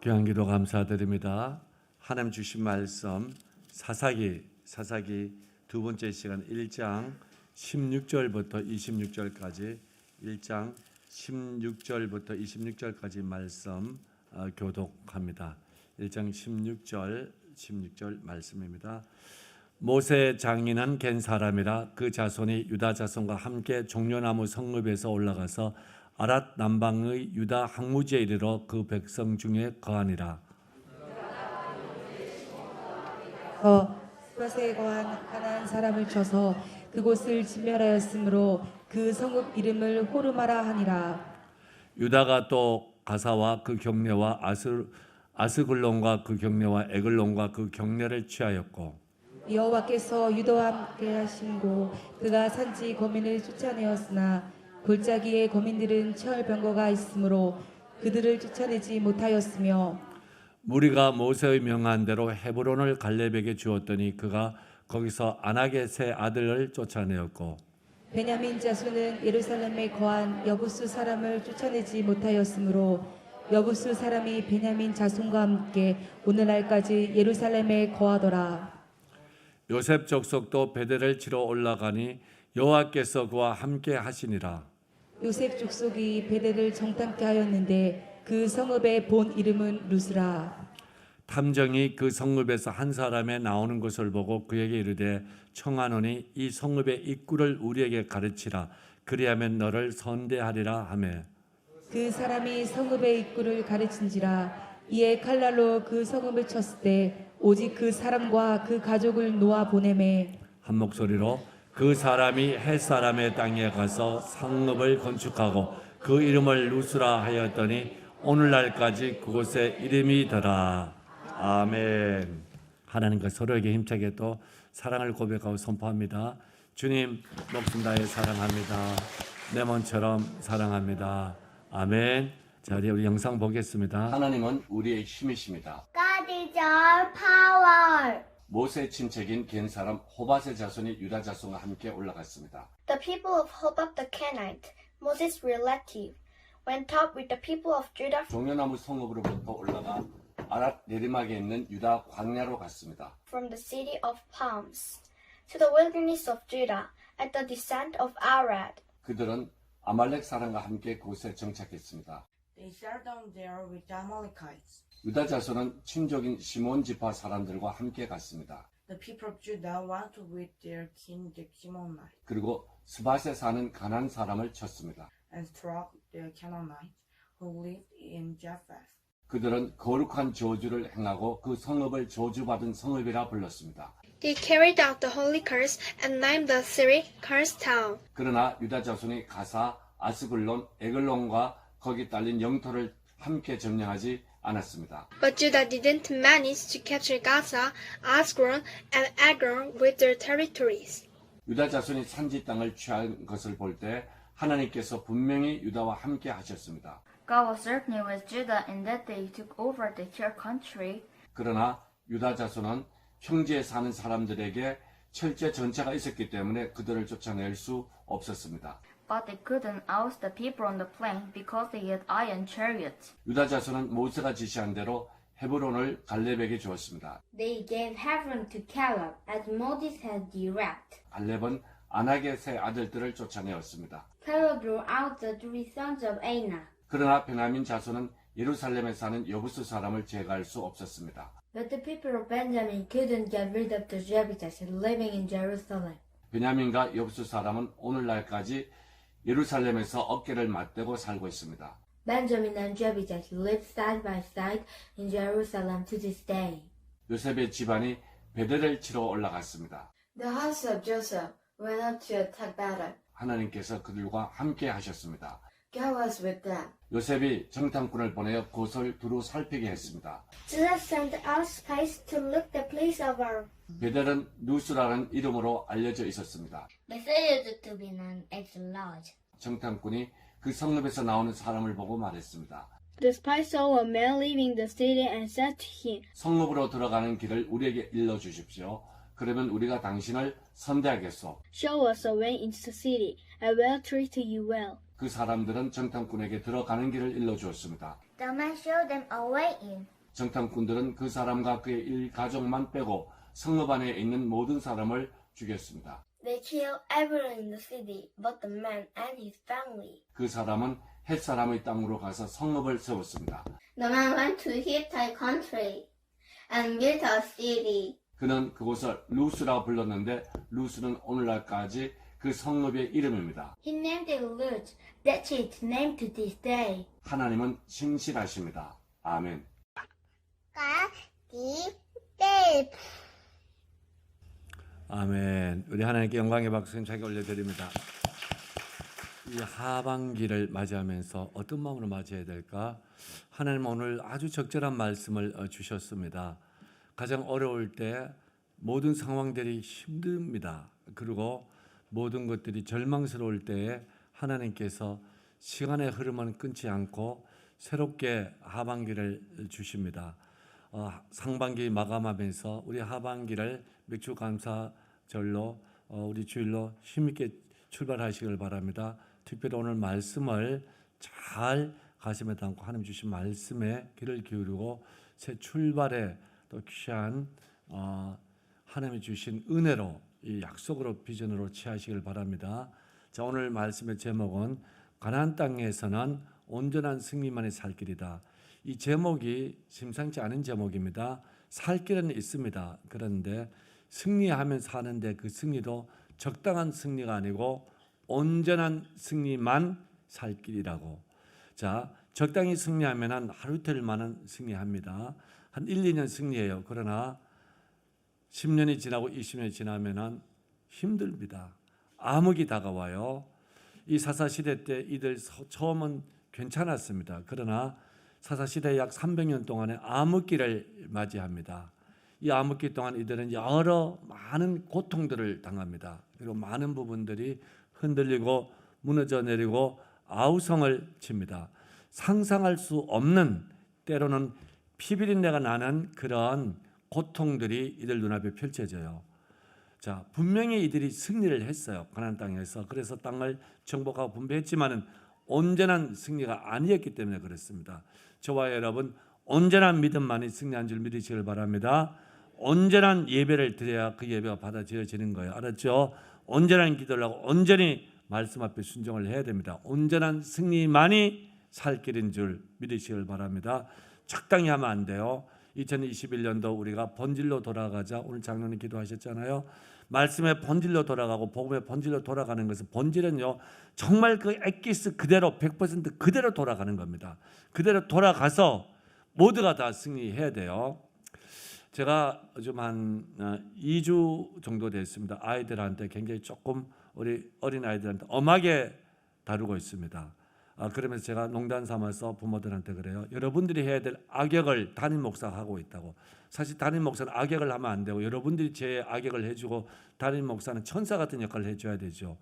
귀한기도 감사드립니다. 하나님 주신 말씀 사사기 두 번째 시간 1장 16절부터 26절까지 1장 16절부터 26절까지 말씀 교독합니다. 1장 16절 말씀입니다. 모세 장인은 겐 사람이라 그 자손이 유다 자손과 함께 종려나무 성읍에서 올라가서 아랏 남방의 유다 항무지에 이르러 그 백성 중에 거하니라. 스밧에 거한 가나안 사람을 쳐서 그곳을 진멸하였으므로 그 성읍 이름을 호르마라 하니라. 유다가 또 가사와 그 경내와 아스글론과 그 경내와 에글론과 그 경내를 취하였고 여호와께서 유다와 함께 하심고 그가 산지 거민을 쫓아내었으나 골짜기의 거민들은 철병거가 있으므로 그들을 쫓아내지 못하였으며 무리가 모세의 명한 대로 헤브론을 갈렙에게 주었더니 그가 거기서 아낙의 세 아들을 쫓아내었고 베냐민 자손은 예루살렘에 거한 여부수 사람을 쫓아내지 못하였으므로 여부수 사람이 베냐민 자손과 함께 오늘날까지 예루살렘에 거하더라. 요셉 족속도 베델을 치러 올라가니 여호와께서 그와 함께 하시니라. 요셉 족속이 베델을 정탐케 하였는데 그 성읍의 본 이름은 루스라. 탐정이 그 성읍에서 한 사람의 나오는 것을 보고 그에게 이르되 청하노니 이 성읍의 입구를 우리에게 가르치라. 그리하면 너를 선대하리라 하매 그 사람이 성읍의 입구를 가르친지라. 이에 칼날로 그 성읍을 쳤을 때 오직 그 사람과 그 가족을 놓아 보내매 한 목소리로 그 사람이 햇사람의 땅에 가서 성읍을 건축하고 그 이름을 루스라 하였더니 오늘날까지 그곳에 이름이더라. 아멘. 하나님과 서로에게 힘차게 또 사랑을 고백하고 선포합니다. 주님, 목숨 다해 사랑합니다. 내 몸처럼 사랑합니다. 아멘. 자, 우리 영상 보겠습니다. 하나님은 우리의 힘이십니다. God is our power. 모세의 친척인 겐 사람 호밧의 자손이 유다 자손과 함께 올라갔습니다. The people of Hobab the Kenite, Moses' relative, went up with the people of Judah 종려나무 성읍으로부터 올라가 아랏 내리막에 있는 유다 광야로 갔습니다. from the city of palms to the wilderness of Judah at the descent of Arad. 그들은 아말렉 사람과 함께 그곳에 정착했습니다. They sat down there with the Amalekites. 유다 자손은 친족인 시몬 지파 사람들과 함께 갔습니다. The people of Judah went with their king the Shimonites 그리고 스밧에 사는 가나안 사람을 쳤습니다. and struck the Canaanites who lived in Japheth. 그들은 거룩한 저주를 행하고 그 성읍을 저주받은 성읍이라 불렀습니다. They carried out the holy curse and named the city cursed town. 그러나 유다 자손이 가사, 아스글론, 에글론과 거기 딸린 영토를 함께 점령하지 않았습니다. But Judah didn't manage to capture Gaza, Askelon, and Ekron with their territories. 유다 자손이 산지 땅을 취한 것을 볼 때 하나님께서 분명히 유다와 함께 하셨습니다. God was certainly with Judah in that they took over the hill country. 그러나 유다 자손은 평지에 사는 사람들에게 철제 전차가 있었기 때문에 그들을 쫓아낼 수 없었습니다. But they couldn't oust the people on the plain because they had iron chariots. 유다 자손은 모세가 지시한 대로 헤브론을 갈렙에게 주었습니다. They gave Hebron to Caleb, as Moses had directed. 갈렙은 아낙의 세 아들들을 쫓아내었습니다. Caleb drew out the three sons of Anak. 그러나 베냐민 자손은 예루살렘에 사는 여부수 사람을 제거할 수 없었습니다. But the people of Benjamin couldn't get rid of the Jebusites living in Jerusalem. 베냐민과 여부수 사람은 오늘날까지 예루살렘에서 어깨를 맞대고 살고 있습니다. Benjamin and Jebusites live side by side in Jerusalem to this day. 요셉의 집안이 베델을 치러 올라갔습니다. The house of Joseph went up to attack Bethel. 하나님께서 그들과 함께 하셨습니다. God was with them. 요셉이 정탐꾼을 보내어 그곳을 두루 살피게 했습니다. Judah sent out spies to look the place of our. 베델은 누스라는 이름으로 알려져 있었습니다. Bethel to be known as large. 정탐꾼이 그 성읍에서 나오는 사람을 보고 말했습니다. The spies saw a man leaving the city and said to him, 성읍으로 들어가는 길을 우리에게 일러 주십시오. 그러면 우리가 당신을 선대하겠소. Show us a way into the city, and we'll treat you well. 그 사람들은 정탐꾼에게 들어가는 길을 일러 주었습니다. The man showed them a way in. 정탐꾼들은 그 사람과 그의 일가족만 빼고 성읍 안에 있는 모든 사람을 죽였습니다. They killed everyone in the city but the man and his family. 그 사람은 햇사람의 땅으로 가서 성읍을 세웠습니다. The man went to Hittite country and built a city. 그는 그곳을 루스라 불렀는데 루스는 오늘날까지 그 성읍의 이름입니다. He named it Luz. That's its name to this day. 하나님은 신실하십니다. 아멘. 아멘. 우리 하나님께 영광의 박수 힘차게 올려드립니다. 이 하반기를 맞이하면서 어떤 마음으로 맞이해야 될까? 하나님 오늘 아주 적절한 말씀을 주셨습니다. 가장 어려울 때 모든 상황들이 힘듭니다. 그리고 모든 것들이 절망스러울 때에 하나님께서 시간의 흐름은 끊지 않고 새롭게 하반기를 주십니다. 상반기 마감하면서 우리 하반기를 맥주감사절로 우리 주일로 힘있게 출발하시길 바랍니다. 특별히 오늘 말씀을 잘 가슴에 담고 하나님 주신 말씀에 귀를 기울이고 새 출발에 또 귀한 하나님이 주신 은혜로 이 약속으로 비전으로 취하시길 바랍니다. 자, 오늘 말씀의 제목은 가나안 땅에서는 온전한 승리만이 살 길이다. 이 제목이 심상치 않은 제목입니다. 살 길은 있습니다. 그런데 승리하면 사는데 그 승리도 적당한 승리가 아니고 온전한 승리만 살 길이라고. 자, 적당히 승리하면 하루 이틀만은 승리합니다. 한 1, 2년 승리해요. 그러나 10년이 지나고 20년이 지나면 힘듭니다. 암흑이 다가와요. 이 사사시대 때 이들 처음은 괜찮았습니다. 그러나 사사시대 약 300년 동안의 암흑기를 맞이합니다. 이 암흑기 동안 이들은 여러 많은 고통들을 당합니다. 그리고 많은 부분들이 흔들리고 무너져 내리고 아우성을 칩니다. 상상할 수 없는 때로는 피비린내가 나는 그런 고통들이 이들 눈앞에 펼쳐져요. 자, 분명히 이들이 승리를 했어요. 가나안 땅에서. 그래서 땅을 정복하고 분배했지만은 온전한 승리가 아니었기 때문에 그렇습니다. 저와 여러분 온전한 믿음만이 승리한 줄 믿으시길 바랍니다. 온전한 예배를 드려야 그 예배가 받아들여지는 거예요. 알았죠? 온전한 기도를 하고 온전히 말씀 앞에 순종을 해야 됩니다. 온전한 승리만이 살 길인 줄 믿으시길 바랍니다. 적당히 하면 안 돼요. 2021년도 우리가 본질로 돌아가자. 오늘 장로님 기도하셨잖아요. 말씀의 본질로 돌아가고 복음의 본질로 돌아가는 것은 본질은요 정말 그 엑기스 그대로 100% 그대로 돌아가는 겁니다. 그대로 돌아가서 모두가 다 승리해야 돼요. 제가 좀 한 2주 정도 됐습니다. 아이들한테 굉장히 조금 우리 어린 아이들한테 엄하게 다루고 있습니다. 그러면서 제가 농담 삼아서 부모들한테 그래요. 여러분들이 해야 될 악역을 담임 목사가 하고 있다고. 사실 담임 목사는 악역을 하면 안 되고 여러분들이 제 악역을 해주고 담임 목사는 천사 같은 역할을 해줘야 되죠.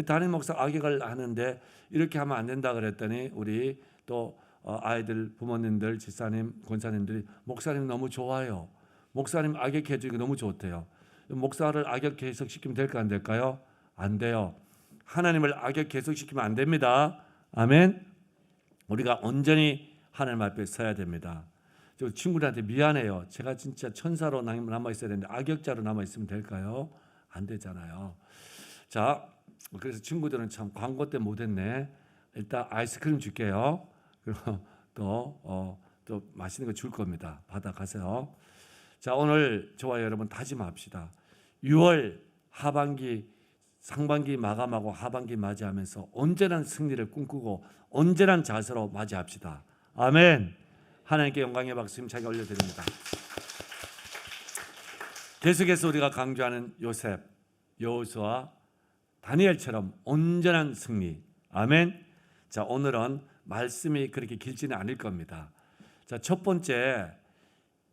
담임 목사 악역을 하는데 이렇게 하면 안 된다 그랬더니 우리 또 아이들 부모님들 집사님 권사님들이 목사님 너무 좋아요. 목사님 악역 해주기 너무 좋대요. 목사를 악역 계속시키면 될까 안 될까요? 안 돼요. 하나님을 악역 계속시키면 안 됩니다. 아멘. 우리가 온전히 하나님 앞에 서야 됩니다. 저 친구들한테 미안해요. 제가 진짜 천사로 남아 있어야 되는데 악역자로 남아 있으면 될까요? 안 되잖아요. 자, 그래서 친구들은 참 광고 때 못했네. 일단 아이스크림 줄게요. 그리고 또 맛있는 거 줄 겁니다. 받아가세요. 자, 오늘 저와 여러분 다짐합시다. 6월 하반기 상반기 마감하고 하반기 맞이하면서 온전한 승리를 꿈꾸고 온전한 자세로 맞이합시다. 아멘. 하나님께 영광의 박수 힘차게 올려드립니다. 계속해서 우리가 강조하는 요셉, 여호수아, 다니엘처럼 온전한 승리. 아멘. 자, 오늘은 말씀이 그렇게 길지는 않을 겁니다. 자, 첫 번째,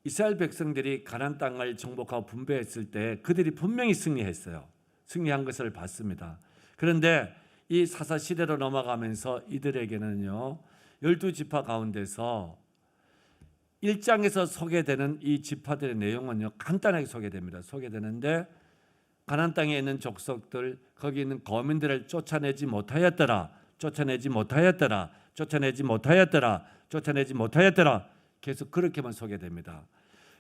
이스라엘 백성들이 가나안 땅을 정복하고 분배했을 때 그들이 분명히 승리했어요. 승리한 것을 봤습니다. 그런데 이 사사 시대로 넘어가면서 이들에게는요 12지파 가운데서 1장에서 소개되는 이 지파들의 내용은요 간단하게 소개됩니다. 소개되는데 가나안 땅에 있는 족속들 거기 있는 거민들을 쫓아내지 못하였더라. 쫓아내지 못하였더라. 계속 그렇게만 소개됩니다.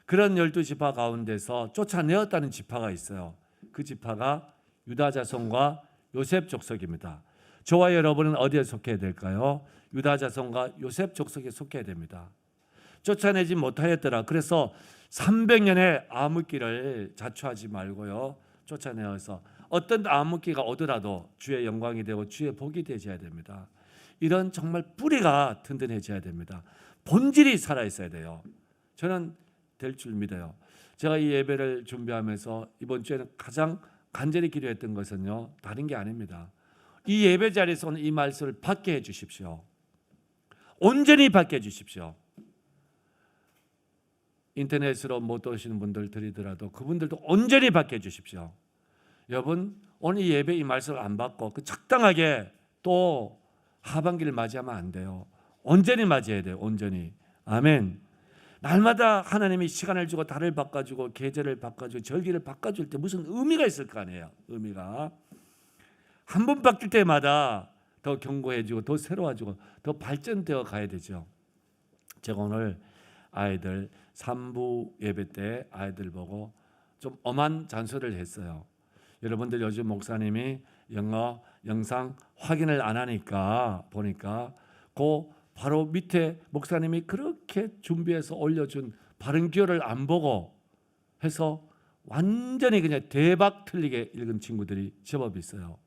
그런 12지파 가운데서 쫓아내었다는 지파가 있어요. 그 지파가 유다 자손과 요셉 족속입니다. 저와 여러분은 어디에 속해야 될까요? 유다 자손과 요셉 족속에 속해야 됩니다. 쫓아내지 못하였더라. 그래서 300년의 암흑기를 자초하지 말고요. 쫓아내어서 어떤 암흑기가 오더라도 주의 영광이 되고 주의 복이 되셔야 됩니다. 이런 정말 뿌리가 든든해져야 됩니다. 본질이 살아있어야 돼요. 저는 될 줄 믿어요. 제가 이 예배를 준비하면서 이번 주에는 가장 간절히 기도했던 것은요, 다른 게 아닙니다. 이 예배 자리에서 오늘 이 말씀을 받게 해주십시오. 온전히 받게 해주십시오. 인터넷으로 못 오시는 분들 드리더라도 그분들도 온전히 받게 해주십시오. 여러분, 오늘 이 예배 이 말씀을 안 받고 그 적당하게 또 하반기를 맞이하면 안 돼요. 온전히 맞이해야 돼요. 온전히. 아멘. 날마다 하나님이 시간을 주고 달을 바꿔주고 계절을 바꿔주고 절기를 바꿔줄 때 무슨 의미가 있을 거 아니에요. 의미가 한 번 바뀔 때마다 더 견고해지고 더 새로워지고 더 발전되어 가야 되죠. 제가 오늘 아이들 3부 예배 때 아이들 보고 좀 엄한 잔소리를 했어요. 여러분들 요즘 목사님이 영어 영상 확인을 안 하니까 보니까 그 바로 밑에 목사님이 그렇게 준비해서 올려준 바른 기호를 안 보고 해서 완전히 그냥 대박 틀리게 읽은 친구들이 제법 있어요.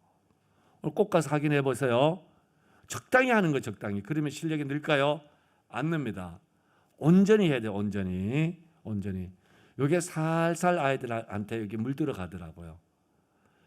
오늘 꼭 가서 확인해 보세요. 적당히 하는 거 적당히. 그러면 실력이 늘까요? 안 늡니다. 온전히 해야 돼요. 온전히. 이게 살살 아이들한테 여기 물들어 가더라고요.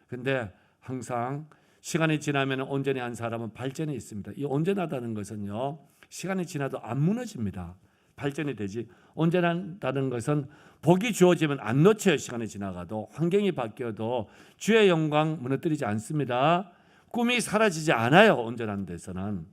근데 항상 시간이 지나면 온전히 한 사람은 발전이 있습니다. 이 온전하다는 것은요, 시간이 지나도 안 무너집니다. 발전이 되지. 온전하다는 것은 복이 주어지면 안 놓쳐요. 시간이 지나가도. 환경이 바뀌어도 주의 영광 무너뜨리지 않습니다. 꿈이 사라지지 않아요. 온전한 데서는.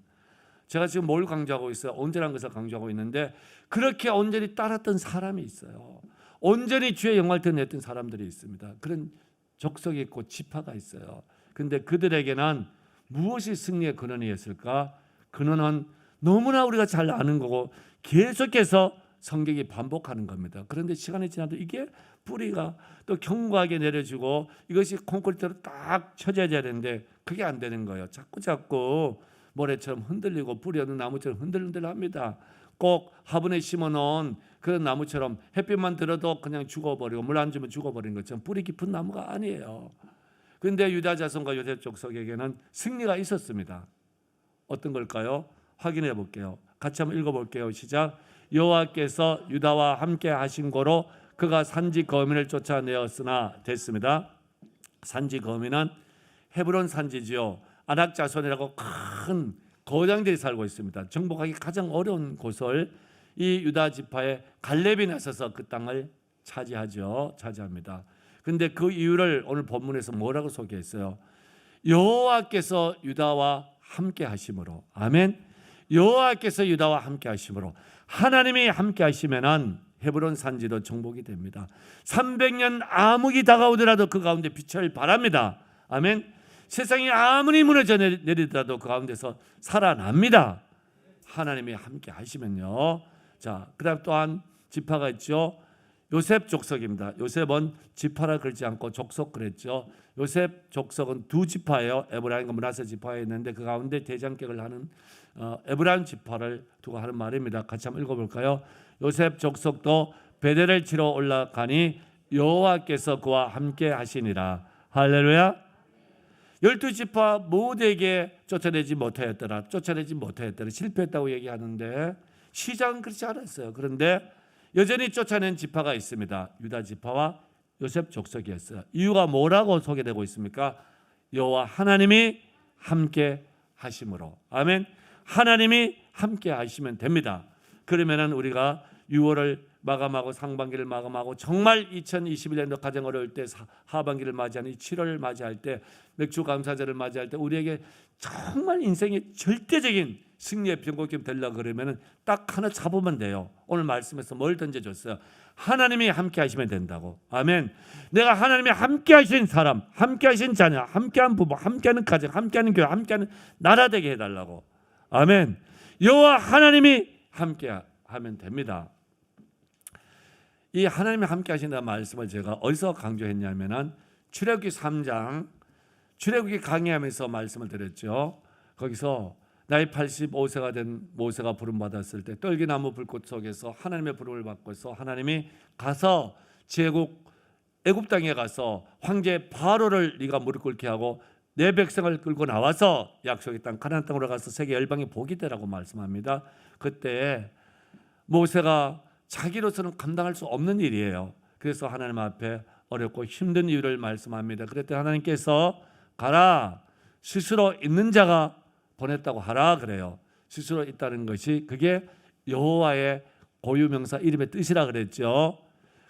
제가 지금 뭘 강조하고 있어요? 온전한 것을 강조하고 있는데 그렇게 온전히 따랐던 사람이 있어요. 온전히 주의 영광을 드러냈던 사람들이 있습니다. 그런 족속이 있고 지파가 있어요. 근데 그들에게는 무엇이 승리의 근원이었을까? 근원은 너무나 우리가 잘 아는 거고 계속해서 성경이 반복하는 겁니다. 그런데 시간이 지나도 이게 뿌리가 또 견고하게 내려지고 이것이 콘크리트로 딱 쳐져야 되는데 그게 안 되는 거예요. 자꾸 모래처럼 흔들리고 뿌리 없는 나무처럼 흔들흔들합니다. 꼭 화분에 심어놓은 그런 나무처럼 햇빛만 들어도 그냥 죽어버리고 물 안 주면 죽어버리는 것처럼 뿌리 깊은 나무가 아니에요. 그런데 유다 자손과 요셉 족속에게는 승리가 있었습니다. 어떤 걸까요? 확인해 볼게요. 같이 한번 읽어볼게요. 시작. 여호와께서 유다와 함께 하신 고로 그가 산지 거민을 쫓아내었으나 됐습니다. 산지 거민은 헤브론 산지지요. 아낙 자손이라고 큰 거장들이 살고 있습니다. 정복하기 가장 어려운 곳을 이 유다 지파의 갈렙이 나서서 그 땅을 차지합니다. 근데 그 이유를 오늘 본문에서 뭐라고 소개했어요? 여호와께서 유다와 함께 하심으로. 아멘. 여호와께서 유다와 함께 하심으로. 하나님이 함께 하시면은 헤브론 산지도 정복이 됩니다. 300년 암흑이 다가오더라도 그 가운데 빛을 발합니다. 아멘. 세상이 아무리 무너져 내리더라도 그 가운데서 살아납니다. 하나님이 함께 하시면요. 자, 그다음 또한 지파가 있죠. 요셉 족속입니다. 요셉은 지파라 그러지 않고 족속 그랬죠. 요셉 족속은 두 지파예요. 에브라임과 므낫세 지파에 있는데 그 가운데 대장격을 하는 에브라임 지파를 두고 하는 말입니다. 같이 한번 읽어볼까요? 요셉 족속도 베델을 치러 올라가니 여호와께서 그와 함께 하시니라. 할렐루야. 12지파 모두에게 쫓아내지 못하였더라. 실패했다고 얘기하는데 시작은 그렇지 않았어요. 그런데 여전히 쫓아낸 지파가 있습니다. 유다 지파와 요셉 족속이었어요. 이유가 뭐라고 소개되고 있습니까? 여호와 하나님이 함께 하심으로. 아멘. 하나님이 함께 하시면 됩니다. 그러면은 우리가 6월을 마감하고 상반기를 마감하고 정말 2021년도 가장 어려울 때 하반기를 맞이하는 7월을 맞이할 때 맥주 감사절을 맞이할 때 우리에게 정말 인생의 절대적인 승리의 변곡점이 되려고 그러면 딱 하나 잡으면 돼요. 오늘 말씀에서 뭘 던져줬어요? 하나님이 함께 하시면 된다고. 아멘. 내가 하나님이 함께 하신 사람, 함께 하신 자녀, 함께한 부부, 함께하는 가정, 함께하는 교회, 함께하는 나라 되게 해달라고. 아멘. 여호와 하나님이 함께 하면 됩니다. 이 하나님이 함께 하신다는 말씀을 제가 어디서 강조했냐면은 출애굽기 3장 출애굽기 강의하면서 말씀을 드렸죠. 거기서 나이 85세가 된 모세가 부름 받았을 때 떨기나무 불꽃 속에서 하나님의 부름을 받고서 하나님이 가서 제국 애굽 땅에 가서 황제 바로를 네가 무릎 꿇게 하고 내 백성을 끌고 나와서 약속의 땅 가나안 땅으로 가서 세계 열방이 복이 되라고 말씀합니다. 그때 모세가 자기로서는 감당할 수 없는 일이에요. 그래서 하나님 앞에 어렵고 힘든 이유를 말씀합니다. 그랬더니 하나님께서 가라, 스스로 있는 자가 보냈다고 하라 그래요. 스스로 있다는 것이 그게 여호와의 고유명사 이름의 뜻이라 그랬죠.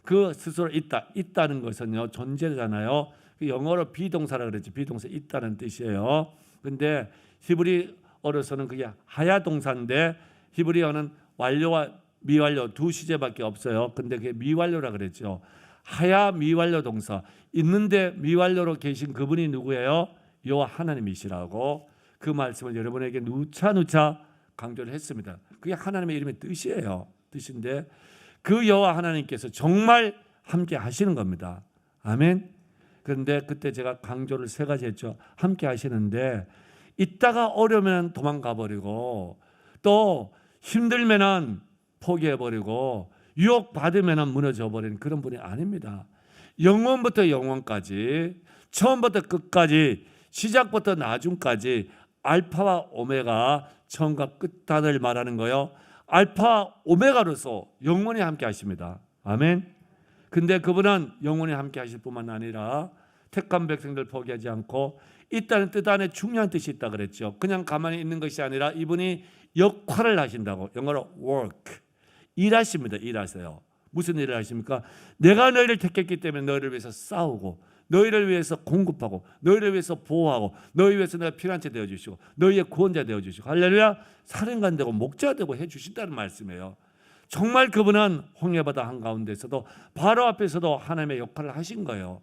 그 스스로 있다는 것은요 존재잖아요. 그 영어로 비동사라 그랬죠. 비동사 있다는 뜻이에요. 근데 히브리어로서는 그게 하야 동사인데 히브리어는 완료와 미완료 두 시제밖에 없어요. 근데 그게 미완료라 그랬죠. 하야 미완료 동사 있는데 미완료로 계신 그분이 누구예요? 여호와 하나님이시라고 그 말씀을 여러분에게 누차 강조를 했습니다. 그게 하나님의 이름의 뜻이에요. 뜻인데 그 여호와 하나님께서 정말 함께 하시는 겁니다. 아멘. 그런데 그때 제가 강조를 3가지 했죠. 함께 하시는데 있다가 어려우면 도망가 버리고 또 힘들면은 포기해 버리고 유혹 받으면은 무너져 버리는 그런 분이 아닙니다. 영원부터 영원까지 처음부터 끝까지 시작부터 나중까지 알파와 오메가 처음과 끝단을 말하는 거요. 알파 오메가로서 영원히 함께 하십니다. 아멘. 근데 그분은 영원히 함께 하실 뿐만 아니라 택한 백성들 포기하지 않고 있다는 뜻 안에 중요한 뜻이 있다 그랬죠. 그냥 가만히 있는 것이 아니라 이분이 역할을 하신다고. 영어로 work. 일하십니다. 일하세요. 무슨 일을 하십니까? 내가 너희를 택했기 때문에 너희를 위해서 싸우고 너희를 위해서 공급하고 너희를 위해서 보호하고 너희 위해서 내가 피난처 되어주시고 너희의 구원자 되어주시고 할렐루야 사령관 되고 목자 되고 해주신다는 말씀이에요. 정말 그분은 홍해바다 한가운데서도 바로 앞에서도 하나님의 역할을 하신 거예요.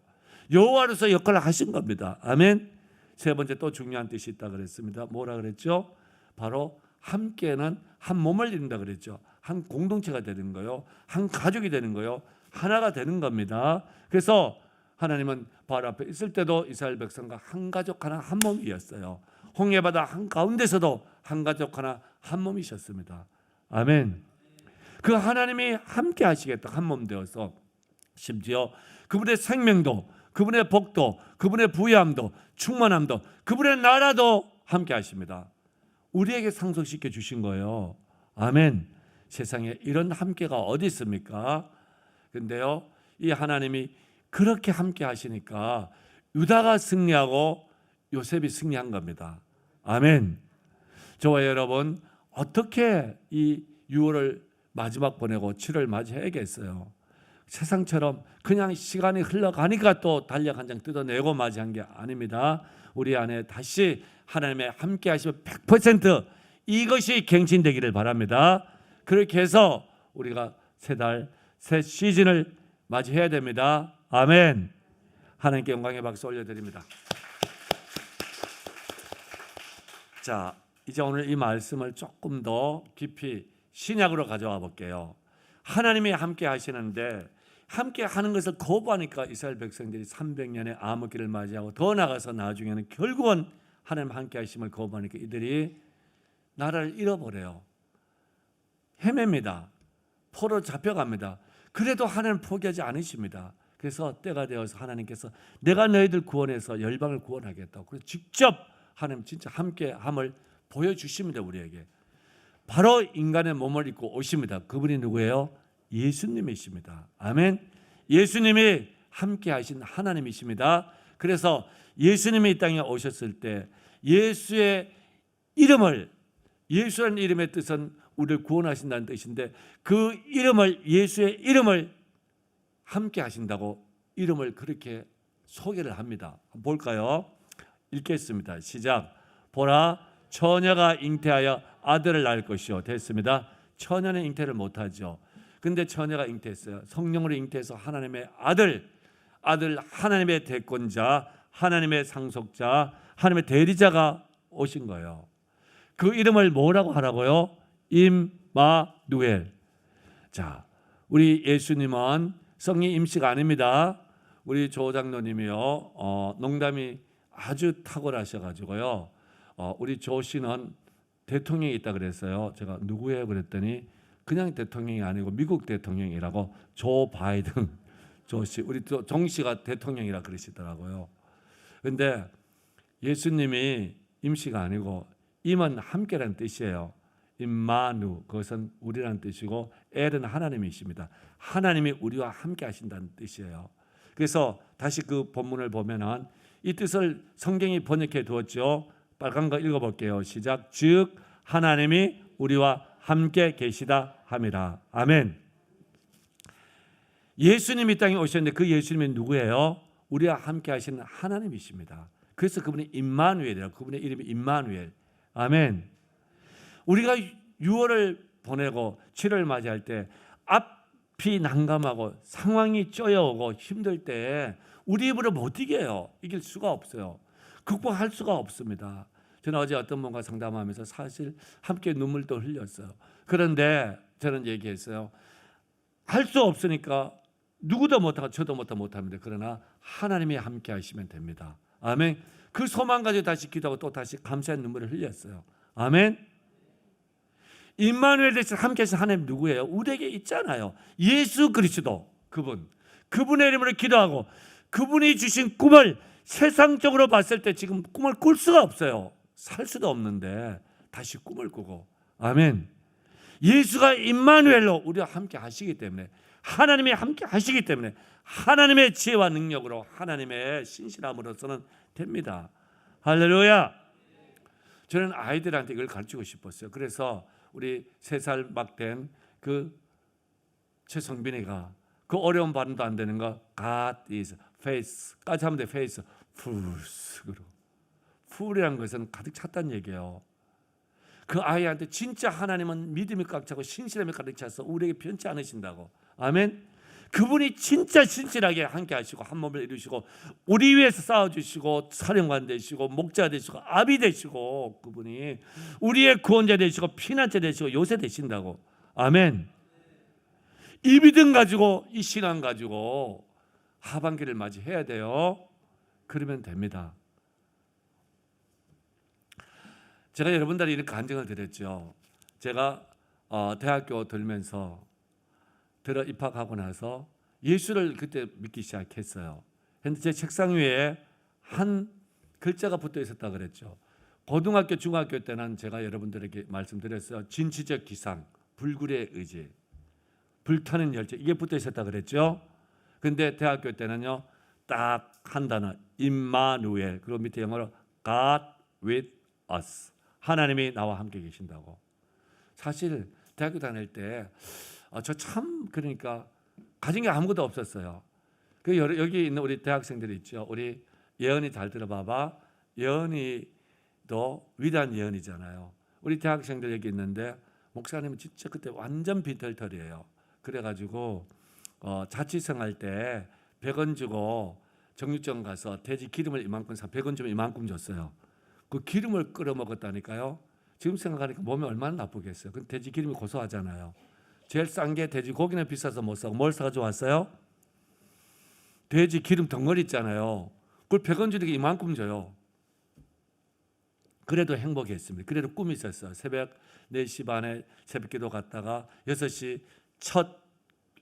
여호와로서 역할을 하신 겁니다. 아멘. 3번째 또 중요한 뜻이 있다 그랬습니다. 뭐라 그랬죠? 바로 함께는 한 몸을 이룬다 그랬죠. 한 공동체가 되는 거요. 한 가족이 되는 거요. 하나가 되는 겁니다. 그래서 하나님은 바로 앞에 있을 때도 이스라엘 백성과 한 가족 하나 한 몸이었어요. 홍해바다 한가운데서도 한 가족 하나 한 몸이셨습니다. 아멘. 그 하나님이 함께 하시겠다 한 몸 되어서 심지어 그분의 생명도 그분의 복도 그분의 부유함도 충만함도 그분의 나라도 함께 하십니다. 우리에게 상속시켜 주신 거예요. 아멘. 세상에 이런 함께가 어디 있습니까? 근데요 이 하나님이 그렇게 함께 하시니까 유다가 승리하고 요셉이 승리한 겁니다. 아멘. 저와 여러분 어떻게 이 6월을 마지막 보내고 7월 맞이해야겠어요. 세상처럼 그냥 시간이 흘러가니까 또 달력 한 장 뜯어내고 맞이한 게 아닙니다. 우리 안에 다시 하나님의 함께 하시면 100% 이것이 갱신되기를 바랍니다. 그렇게 해서 우리가 새 시즌을 맞이해야 됩니다. 아멘. 하나님께 영광의 박수 올려드립니다. 자, 이제 오늘 이 말씀을 조금 더 깊이 신약으로 가져와 볼게요. 하나님이 함께 하시는데 함께 하는 것을 거부하니까 이스라엘 백성들이 300년의 암흑기를 맞이하고 더 나아가서 나중에는 결국은 하나님 함께 하심을 거부하니까 이들이 나라를 잃어버려요. 헤맵니다. 포로 잡혀갑니다. 그래도 하나님 포기하지 않으십니다. 그래서 때가 되어서 하나님께서 내가 너희들 구원해서 열방을 구원하겠다고 그래서 직접 하나님 진짜 함께함을 보여주십니다. 우리에게. 바로 인간의 몸을 입고 오십니다. 그분이 누구예요? 예수님이십니다. 아멘. 예수님이 함께 하신 하나님이십니다. 그래서 예수님이 이 땅에 오셨을 때 예수의 이름을 예수라는 이름의 뜻은 우리를 구원하신다는 뜻인데 그 이름을 예수의 이름을 함께 하신다고 이름을 그렇게 소개를 합니다. 볼까요? 읽겠습니다. 시작. 보라 처녀가 잉태하여 아들을 낳을 것이요. 됐습니다. 처녀는 잉태를 못하죠. 근데 처녀가 잉태했어요. 성령으로 잉태해서 하나님의 아들 하나님의 대권자 하나님의 상속자 하나님의 대리자가 오신 거예요. 그 이름을 뭐라고 하라고요? 임마누엘. 임마누엘. 자, 우리 예수님은 성령 임시가 아닙니다. 우리 조 장로님이요, 농담이 아주 탁월하셔가지고요, 우리 조 씨는 대통령이 있다 그랬어요. 제가 누구예요? 그랬더니 그냥 대통령이 아니고 미국 대통령이라고, 조 바이든 조 씨, 우리 또 정 씨가 대통령이라 그러시더라고요. 근데 예수님이 임시가 아니고 임은 함께라는 뜻이에요. 임마누, 그것은 우리라는 뜻이고 엘은 하나님이십니다. 하나님이 우리와 함께 하신다는 뜻이에요. 그래서 다시 그 본문을 보면은 이 뜻을 성경이 번역해 두었죠. 빨간 거 읽어볼게요. 시작. 즉 하나님이 우리와 함께 계시다 함이라. 아멘. 예수님이 이 땅에 오셨는데 그 예수님이 누구예요? 우리와 함께 하시는 하나님이십니다. 그래서 그분이 임마누엘이라고, 그분의 이름이 임마누엘. 아멘. 우리가 6월을 보내고 7월 맞이할 때 앞이 난감하고 상황이 쪼여오고 힘들 때 우리 입으로 못 이겨요. 이길 수가 없어요. 극복할 수가 없습니다. 저는 어제 어떤 분과 상담하면서 사실 함께 눈물도 흘렸어요. 그런데 저는 얘기했어요. 할 수 없으니까 누구도 못하고 저도 못합니다. 그러나 하나님이 함께 하시면 됩니다. 아멘. 그 소망 가지고 다시 기도하고 또 다시 감사의 눈물을 흘렸어요. 아멘. 임마누엘 대신 함께 하신 하나님 누구예요? 우리에게 있잖아요. 예수 그리스도, 그분의 이름으로 기도하고 그분이 주신 꿈을 세상적으로 봤을 때 지금 꿈을 꿀 수가 없어요. 살 수도 없는데 다시 꿈을 꾸고. 아멘. 예수가 임마누엘로 우리와 함께 하시기 때문에, 하나님이 함께 하시기 때문에 하나님의 지혜와 능력으로, 하나님의 신실함으로서는 됩니다. 할렐루야. 저는 아이들한테 이걸 가르치고 싶었어요. 그래서 우리 3살 막 된 그 최성빈이가 그 어려운 발음도 안 되는 거 God is faith까지 하면 돼. faith, full으로. full이라는 것은 가득 찼다는 얘기예요. 그 아이한테 진짜 하나님은 믿음이 꽉 차고 신실함이 가득 차서 우리에게 편치 않으신다고. 아멘. 그분이 진짜 신실하게 함께 하시고 한 몸을 이루시고 우리 위해서 싸워주시고 사령관 되시고 목자 되시고 아비 되시고, 그분이 우리의 구원자 되시고 피난처 되시고 요새 되신다고. 아멘. 이 믿음 가지고, 이 신앙 가지고 하반기를 맞이해야 돼요. 그러면 됩니다. 제가 여러분들이 이렇게 간증을 드렸죠. 제가 대학교 들면서 들어 입학하고 나서 예수를 그때 믿기 시작했어요. 그런데 제 책상 위에 한 글자가 붙어 있었다 그랬죠. 고등학교, 중학교 때는 제가 여러분들에게 말씀드렸어요. 진취적 기상, 불굴의 의지, 불타는 열정, 이게 붙어 있었다 그랬죠. 그런데 대학교 때는요, 딱 한 단어, 임마누엘, 그리고 밑에 영어로 God with us, 하나님이 나와 함께 계신다고. 사실 대학교 다닐 때 저 참, 그러니까 가진 게 아무것도 없었어요. 그 여기 있는 우리 대학생들이 있죠. 우리 예언이 잘 들어봐봐. 예언이도 위대한 예언이잖아요. 우리 대학생들 여기 있는데 목사님은 진짜 그때 완전 빈털털이에요. 그래가지고 자취생할 때 100원 주고 정육점 가서 돼지 기름을 이만큼 사, 100원 주면 이만큼 줬어요. 그 기름을 끓여 먹었다니까요. 지금 생각하니까 몸이 얼마나 나쁘겠어요. 그 돼지 기름이 고소하잖아요. 제일 싼 게 돼지 고기는 비싸서 못 사고 뭘 사가지고 왔어요? 돼지 기름 덩어리 있잖아요. 그걸 100원 주니까 이만큼 줘요. 그래도 행복했습니다. 그래도 꿈이 있었어요. 새벽 4시 반에 새벽기도 갔다가 6시 첫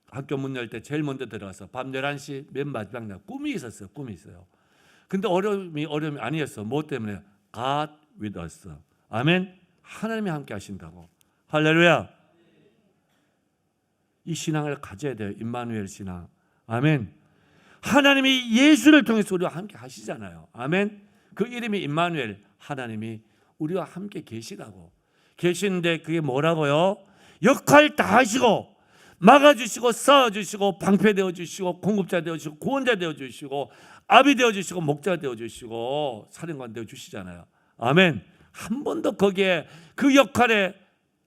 학교 문 열 때 제일 먼저 들어가서 밤 11시 맨 마지막 날 꿈이 있었어요. 꿈이 있어요. 근데 어려움이 아니었어. 뭐 때문에? God with us. 아멘. 하나님이 함께 하신다고. 할렐루야. 이 신앙을 가져야 돼요. 임마누엘 신앙. 아멘. 하나님이 예수를 통해서 우리와 함께 하시잖아요. 아멘. 그 이름이 임마누엘, 하나님이 우리와 함께 계시다고. 계시는데 그게 뭐라고요? 역할 다 하시고 막아주시고 쌓아주시고 방패되어 주시고 공급자 되어 주시고 구원자 되어 주시고 아비 되어 주시고 목자 되어 주시고 사령관 되어 주시잖아요. 아멘. 한 번도 거기에 그 역할에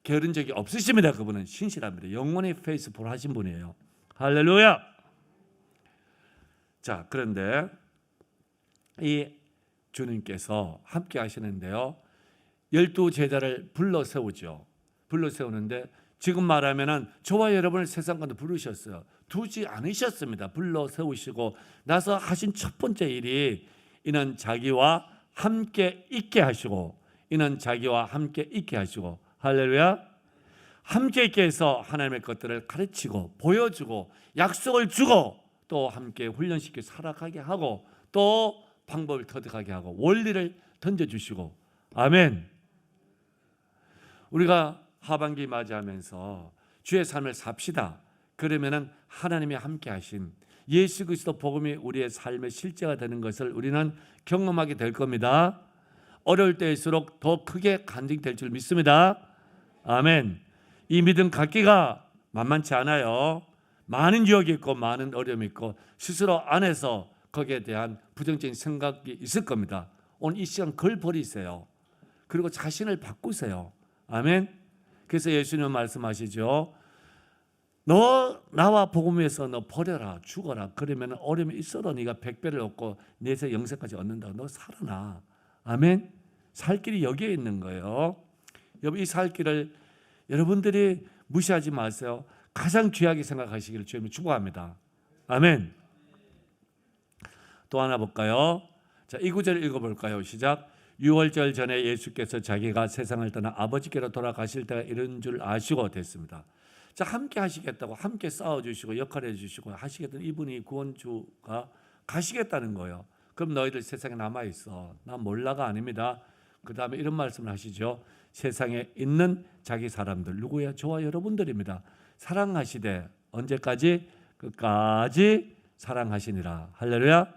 게으른 적이 없으십니다. 그분은 신실합니다. 영원히 페이스풀 하신 분이에요. 할렐루야. 자, 그런데 이 주님께서 함께 하시는데요, 12 제자를 불러 세우죠. 불러 세우는데 지금 말하면은 저와 여러분을 세상 가운데 부르셨어요. 두지 않으셨습니다. 불러 세우시고 나서 하신 첫 번째 일이 이는 자기와 함께 있게 하시고, 이는 자기와 함께 있게 하시고, 할렐루야. 함께 있게 해서 하나님의 것들을 가르치고 보여주고 약속을 주고 또 함께 훈련시켜 살아가게 하고 또 방법을 터득하게 하고 원리를 던져주시고. 아멘. 우리가 하반기 맞이하면서 주의 삶을 삽시다. 그러면은 하나님이 함께 하신 예수 그리스도 복음이 우리의 삶의 실제가 되는 것을 우리는 경험하게 될 겁니다. 어려울 때일수록 더 크게 간증될 줄 믿습니다. 아멘. 이 믿음 갖기가 만만치 않아요. 많은 유혹이 있고 많은 어려움이 있고 스스로 안에서 거기에 대한 부정적인 생각이 있을 겁니다. 오늘 이 시간 그걸 버리세요. 그리고 자신을 바꾸세요. 아멘. 그래서 예수님은 말씀하시죠. 너 나와 복음 위해서 너 버려라, 죽어라. 그러면 어려움이 있어도 네가 100배를 얻고 내세 영생까지 얻는다. 너 살아나. 아멘. 살 길이 여기에 있는 거예요. 여러분 이 살 길을 여러분들이 무시하지 마세요. 가장 귀하게 생각하시기를 주님이 축복합니다. 아멘. 또 하나 볼까요? 자, 이 구절을 읽어볼까요? 시작. 유월절 전에 예수께서 자기가 세상을 떠나 아버지께로 돌아가실 때가 이런 줄 아시고 됐습니다. 자, 함께 하시겠다고 함께 싸워주시고 역할해 주시고 하시겠다는 이분이 구원주가 가시겠다는 거예요. 그럼 너희들 세상에 남아있어. 난 몰라가 아닙니다. 그 다음에 이런 말씀을 하시죠. 세상에 있는 자기 사람들 누구야? 저와 여러분들입니다. 사랑하시되 언제까지? 끝까지 사랑하시니라. 할렐루야.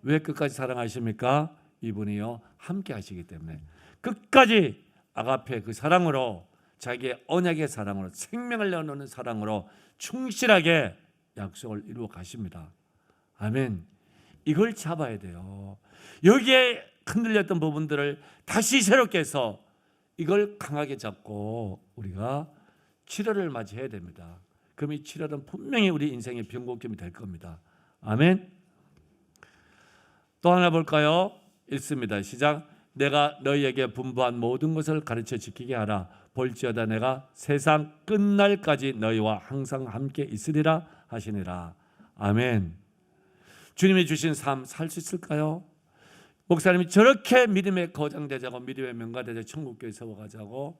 왜 끝까지 사랑하십니까? 이분이요 함께 하시기 때문에 끝까지 아가페 그 사랑으로 자기의 언약의 사랑으로 생명을 내어놓는 사랑으로 충실하게 약속을 이루어 가십니다. 아멘. 이걸 잡아야 돼요. 여기에 흔들렸던 부분들을 다시 새롭게 해서 이걸 강하게 잡고 우리가 7월을 맞이해야 됩니다. 그럼 이 7월은 분명히 우리 인생의 변곡점이 될 겁니다. 아멘. 또 하나 볼까요? 읽습니다. 시작. 내가 너희에게 분부한 모든 것을 가르쳐 지키게 하라. 볼지어다 내가 세상 끝날까지 너희와 항상 함께 있으리라 하시니라. 아멘. 주님이 주신 삶 살 수 있을까요? 목사님이 저렇게 믿음의 거장되자고 믿음의 명가되자 천국교회 세워가자고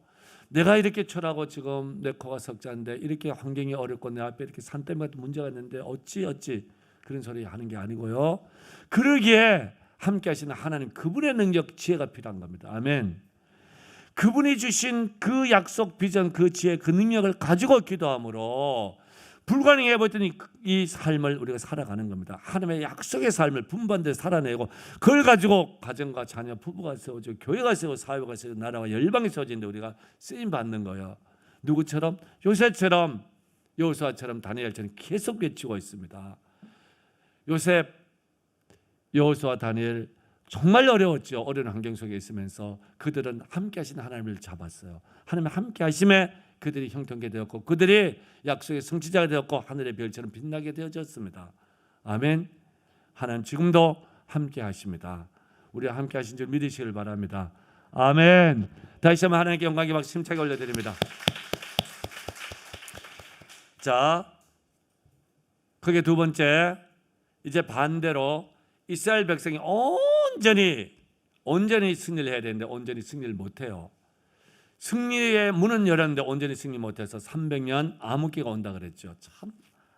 내가 이렇게 철하고 지금 내 코가 석자인데 이렇게 환경이 어렵고 내 앞에 이렇게 산 때문에 문제가 있는데 어찌 그런 소리 하는 게 아니고요. 그러기에 함께 하시는 하나님 그분의 능력 지혜가 필요한 겁니다. 아멘. 그분이 주신 그 약속 비전 그 지혜 그 능력을 가지고 기도함으로 불가능해 보였더니 이 삶을 우리가 살아가는 겁니다. 하나님의 약속의 삶을 분반대로 살아내고 그걸 가지고 가정과 자녀 부부가 세워지고 교회가 세워지고 사회가 세워지고 나라와 열방이 세워지는데 우리가 쓰임 받는 거예요. 누구처럼? 요셉처럼 여호수아처럼 다니엘처럼 계속 외치고 있습니다. 요셉, 여호수아, 다니엘 정말 어려웠죠. 어려운 환경 속에 있으면서 그들은 함께 하시는 하나님을 잡았어요. 하나님의 함께 하심에 그들이 형통케 되었고 그들이 약속의 성취자가 되었고 하늘의 별처럼 빛나게 되어졌습니다. 아멘. 하나님 지금도 함께 하십니다. 우리와 함께 하신 줄 믿으시길 바랍니다. 아멘. 다시 한번 하나님께 영광의 박수 힘차게 올려드립니다. 자, 그게 두 번째. 이제 반대로 이스라엘 백성이 온전히 승리를 해야 되는데 온전히 승리를 못해요. 승리의 문은 열었는데 온전히 승리 못해서 300년 암흑기가 온다 그랬죠. 참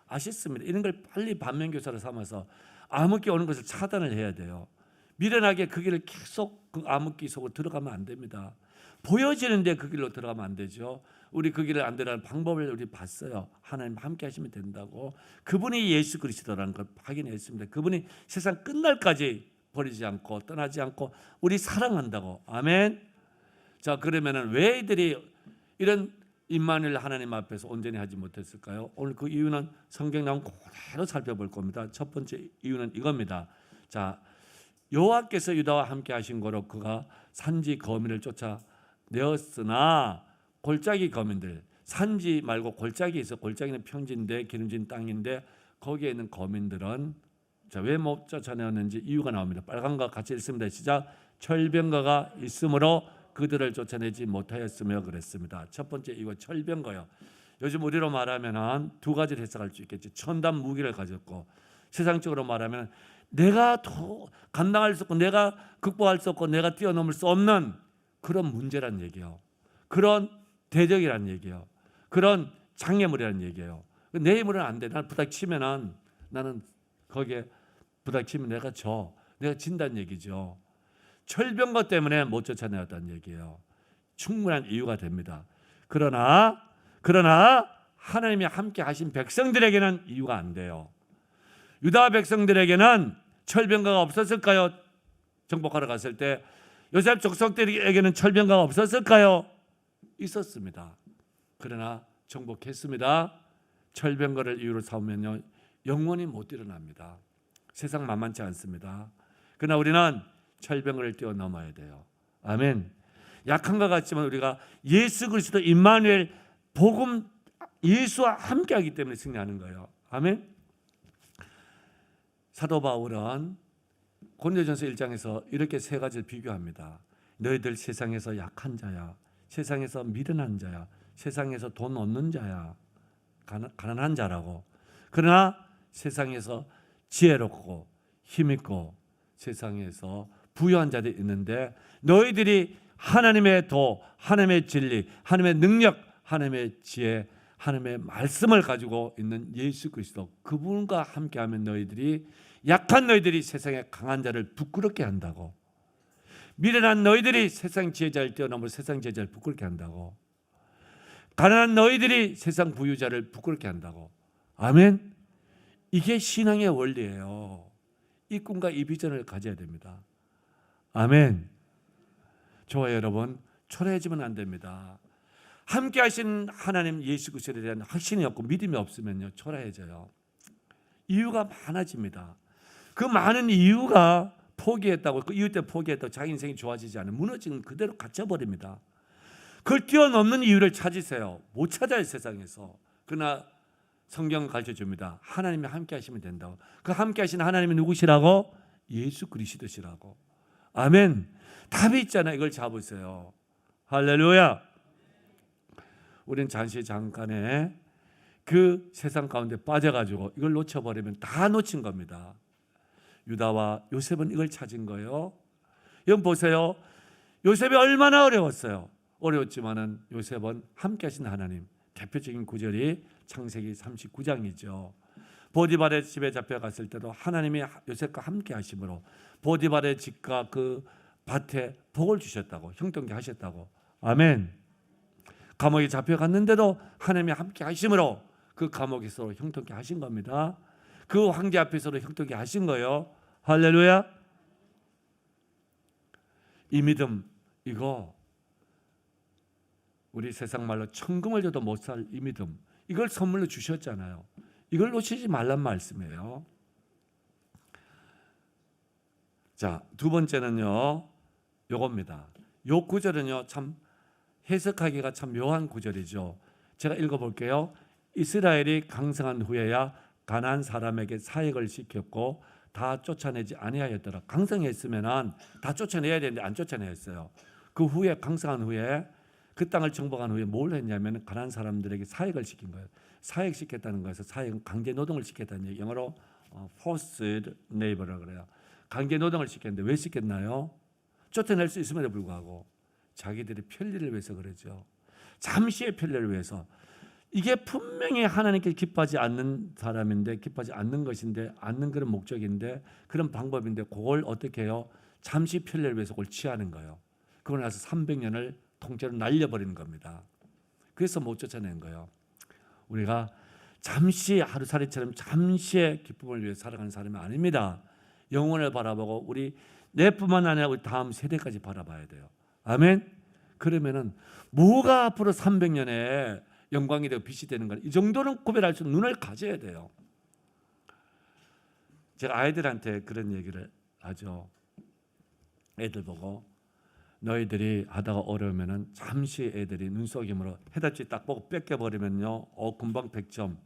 아쉽습니다. 이런 걸 빨리 반면교사로 삼아서 암흑기 오는 것을 차단을 해야 돼요. 미련하게 그 길을 계속 그 암흑기 속으로 들어가면 안 됩니다. 보여지는데 그 길로 들어가면 안 되죠. 우리 그 길을 안 들어가는 방법을 우리 봤어요. 하나님 함께 하시면 된다고. 그분이 예수 그리스도라는 걸 확인했습니다. 그분이 세상 끝날까지 버리지 않고 떠나지 않고 우리 사랑한다고. 아멘. 자, 그러면은 왜 이들이 이런 임마누엘 하나님 앞에서 온전히 하지 못했을까요? 오늘 그 이유는 성경 나온 그대로 살펴볼 겁니다. 첫 번째 이유는 이겁니다. 자, 여호와께서 유다와 함께 하신 거로 그가 산지 거민을 쫓아내었으나 골짜기 거민들, 산지 말고 골짜기 있어. 골짜기는 평지인데 기름진 땅인데 거기에 있는 거민들은 자, 왜 못 쫓아내었는지 이유가 나옵니다. 빨간 거 같이 읽습니다. 시작. 철병거가 있으므로 그들을 쫓아내지 못하였으며 그랬습니다. 첫 번째 이거 철병거요. 요즘 우리로 말하면 두 가지를 해석할 수 있겠지. 첨단 무기를 가졌고, 세상적으로 말하면 내가 감당할 수 없고, 내가 극복할 수 없고, 내가 뛰어넘을 수 없는 그런 문제란 얘기예요. 그런 대적이란 얘기예요. 그런 장애물이란 얘기예요. 내 힘으로는 안 돼. 나는 부닥치면은, 나는 거기에 부닥치면 내가 진다는 얘기죠. 철병거 때문에 못 쫓아내었다는 얘기예요. 충분한 이유가 됩니다. 그러나 하나님이 함께 하신 백성들에게는 이유가 안 돼요. 유다 백성들에게는 철병거가 없었을까요? 정복하러 갔을 때 요셉 족속들에게는 철병거가 없었을까요? 있었습니다. 그러나 정복했습니다. 철병거를 이유로 삼으면요, 영원히 못 일어납니다. 세상 만만치 않습니다. 그러나 우리는 철병거를 뛰어넘어야 돼요. 아멘. 약한 것 같지만 우리가 예수 그리스도 임마누엘 복음 예수와 함께하기 때문에 승리하는 거예요. 아멘. 사도 바울은 고린도전서 1장에서 이렇게 세 가지를 비교합니다. 너희들 세상에서 약한 자야, 세상에서 미련한 자야, 세상에서 돈 없는 자야, 가난한 자라고. 그러나 세상에서 지혜롭고 힘있고 세상에서 부유한 자들이 있는데 너희들이 하나님의 도, 하나님의 진리, 하나님의 능력, 하나님의 지혜, 하나님의 말씀을 가지고 있는 예수 그리스도 그분과 함께하면 약한 너희들이 세상의 강한 자를 부끄럽게 한다고. 미련한 너희들이 세상 지혜자를 뛰어넘어 세상 지혜자를 부끄럽게 한다고. 가난한 너희들이 세상 부유자를 부끄럽게 한다고. 아멘. 이게 신앙의 원리예요. 이 꿈과 이 비전을 가져야 됩니다. 아멘. 좋아요, 여러분. 초라해지면 안 됩니다. 함께 하신 하나님 예수 그리스도에 대한 확신이 없고 믿음이 없으면요, 초라해져요. 이유가 많아집니다. 그 많은 이유가 포기했다고, 그 이유 때문에 포기했다고 자기 인생이 좋아지지 않으면 무너지면 그대로 갇혀버립니다. 그걸 뛰어넘는 이유를 찾으세요. 못 찾아요, 세상에서. 그러나 성경은 가르쳐줍니다. 하나님이 함께 하시면 된다고. 그 함께 하신 하나님이 누구시라고? 예수 그리스도시라고. 아멘. 답이 있잖아요. 이걸 잡으세요. 할렐루야. 우리는 잠깐의 그 세상 가운데 빠져가지고 이걸 놓쳐버리면 다 놓친 겁니다. 유다와 요셉은 이걸 찾은 거예요. 여러분 보세요. 요셉이 얼마나 어려웠어요. 어려웠지만은 요셉은 함께 하신 하나님. 대표적인 구절이 창세기 39장이죠. 보디발의 집에 잡혀갔을 때도 하나님이 요셉과 함께 하심으로 보디발의 집과 그 밭에 복을 주셨다고, 형통케 하셨다고. 아멘. 감옥에 잡혀갔는데도 하나님이 함께 하심으로 그 감옥에서 형통케 하신 겁니다. 그 황제 앞에서도 형통케 하신 거예요. 할렐루야. 이 믿음, 이거 우리 세상 말로 천금을 줘도 못 살 이 믿음, 이걸 선물로 주셨잖아요. 이걸 놓치지 말란 말씀이에요. 자, 두 번째는요, 요겁니다. 요 구절은요, 참 해석하기가 참 묘한 구절이죠. 제가 읽어볼게요. 이스라엘이 강성한 후에야 가나안 사람에게 사역을 시켰고 다 쫓아내지 아니하였더라. 강성했으면은 다 쫓아내야 되는데 안 쫓아냈어요. 그 후에 강성한 후에 그 땅을 정복한 후에 뭘 했냐면 가나안 사람들에게 사역을 시킨 거예요. 사역시켰다는 것은 사역은 강제 노동을 시켰다는 얘기. 영어로 forced labor라고 그래요. 강제 노동을 시켰는데 왜 시켰나요? 쫓아낼 수 있음에도 불구하고 자기들의 편리를 위해서 그러죠. 잠시의 편리를 위해서. 이게 분명히 하나님께 기뻐하지 않는 사람인데, 기뻐하지 않는 것인데, 않는 그런 목적인데, 그런 방법인데, 그걸 어떻게 해요? 잠시 편리를 위해서 그걸 취하는 거예요. 그러고 나서 300년을 통째로 날려버리는 겁니다. 그래서 못 쫓아낸 거예요. 우리가 잠시 하루살이처럼 잠시의 기쁨을 위해 살아가는 사람이 아닙니다. 영혼을 바라보고 우리 내뿐만 아니라 우리 다음 세대까지 바라봐야 돼요. 아멘. 그러면은 뭐가 앞으로 300년에 영광이 되고 빛이 되는 가, 이 정도는 구별할 수 있는 눈을 가져야 돼요. 제가 아이들한테 그런 얘기를 하죠. 애들 보고 너희들이 하다가 어려우면은 잠시 애들이 눈속임으로 해답지 딱 보고 뺏겨버리면요, 금방 100점.